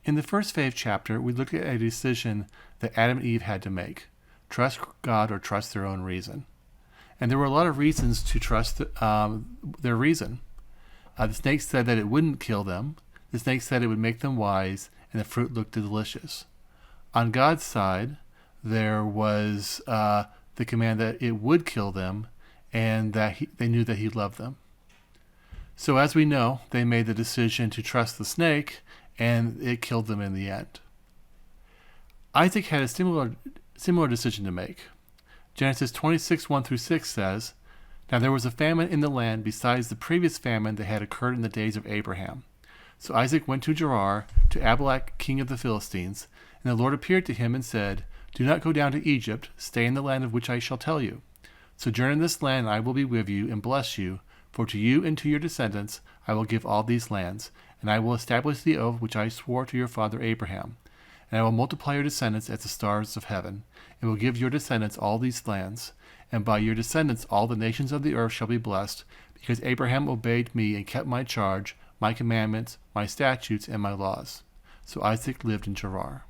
In the first faith chapter, we looked at a decision that Adam and Eve had to make: trust God or trust their own reason. And there were a lot of reasons to trust their reason. The snake said that it wouldn't kill them. The snake said it would make them wise, and the fruit looked delicious. On God's side, there was the command that it would kill them, and that they knew that he loved them. So as we know, they made the decision to trust the snake, and it killed them in the end. Isaac had a similar decision to make. Genesis 26:1-6 says, "Now there was a famine in the land besides the previous famine that had occurred in the days of Abraham. So Isaac went to Gerar, to Abimelech, king of the Philistines, and the Lord appeared to him and said, 'Do not go down to Egypt, stay in the land of which I shall tell you. Sojourn in this land, and I will be with you and bless you, for to you and to your descendants I will give all these lands, and I will establish the oath which I swore to your father Abraham. And I will multiply your descendants as the stars of heaven, and will give your descendants all these lands. And by your descendants all the nations of the earth shall be blessed, because Abraham obeyed me and kept my charge, my commandments, my statutes, and my laws.' So Isaac lived in Gerar."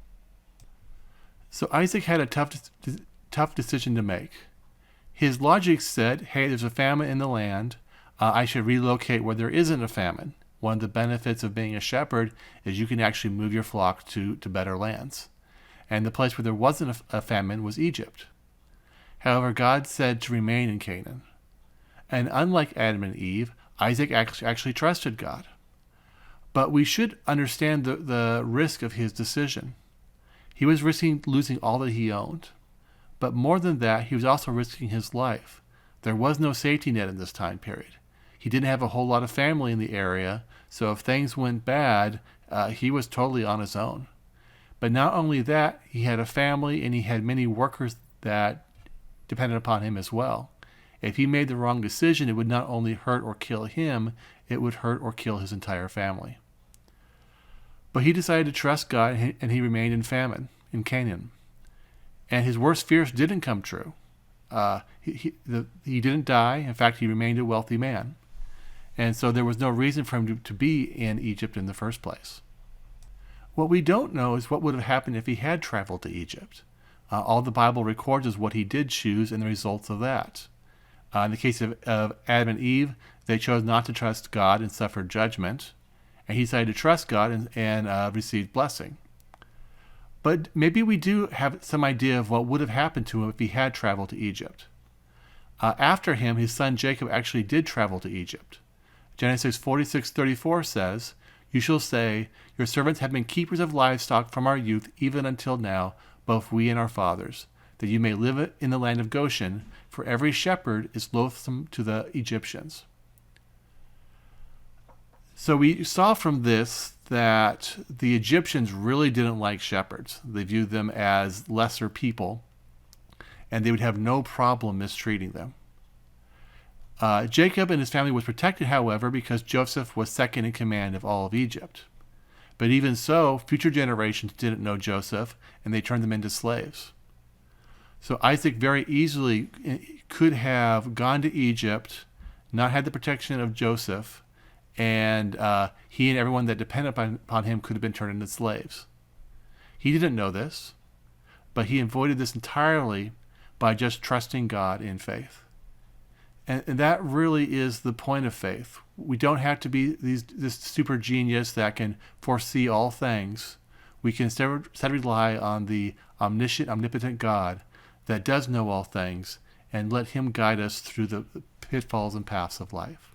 So Isaac had a tough decision to make. His logic said, hey, there's a famine in the land. I should relocate where there isn't a famine. One of the benefits of being a shepherd is you can actually move your flock to better lands. And the place where there wasn't a famine was Egypt. However, God said to remain in Canaan. And unlike Adam and Eve, Isaac actually trusted God. But we should understand the risk of his decision. He was risking losing all that he owned. But more than that, he was also risking his life. There was no safety net in this time period. He didn't have a whole lot of family in the area, so if things went bad, he was totally on his own. But not only that, he had a family and he had many workers that depended upon him as well. If he made the wrong decision, it would not only hurt or kill him, it would hurt or kill his entire family. But he decided to trust God, and he remained in famine in Canaan. And his worst fears didn't come true. He didn't die. In fact, he remained a wealthy man. And so there was no reason for him to be in Egypt in the first place. What we don't know is what would have happened if he had traveled to Egypt. All the Bible records is what he did choose and the results of that. In the case of Adam and Eve, they chose not to trust God and suffered judgment. And he decided to trust God and received blessing. But maybe we do have some idea of what would have happened to him if he had traveled to Egypt. After him, his son Jacob actually did travel to Egypt. Genesis 46:34 says, "You shall say, 'Your servants have been keepers of livestock from our youth even until now, both we and our fathers, that you may live in the land of Goshen, for every shepherd is loathsome to the Egyptians.'" So we saw from this that the Egyptians really didn't like shepherds. They viewed them as lesser people, and they would have no problem mistreating them. Jacob and his family was protected, however, because Joseph was second in command of all of Egypt. But even so, future generations didn't know Joseph, and they turned them into slaves. So Isaac very easily could have gone to Egypt, not had the protection of Joseph, and he and everyone that depended upon him could have been turned into slaves. He didn't know this, but he avoided this entirely by just trusting God in faith. And that really is the point of faith. We don't have to be this super genius that can foresee all things. We can instead rely on the omniscient, omnipotent God that does know all things, and let him guide us through the pitfalls and paths of life.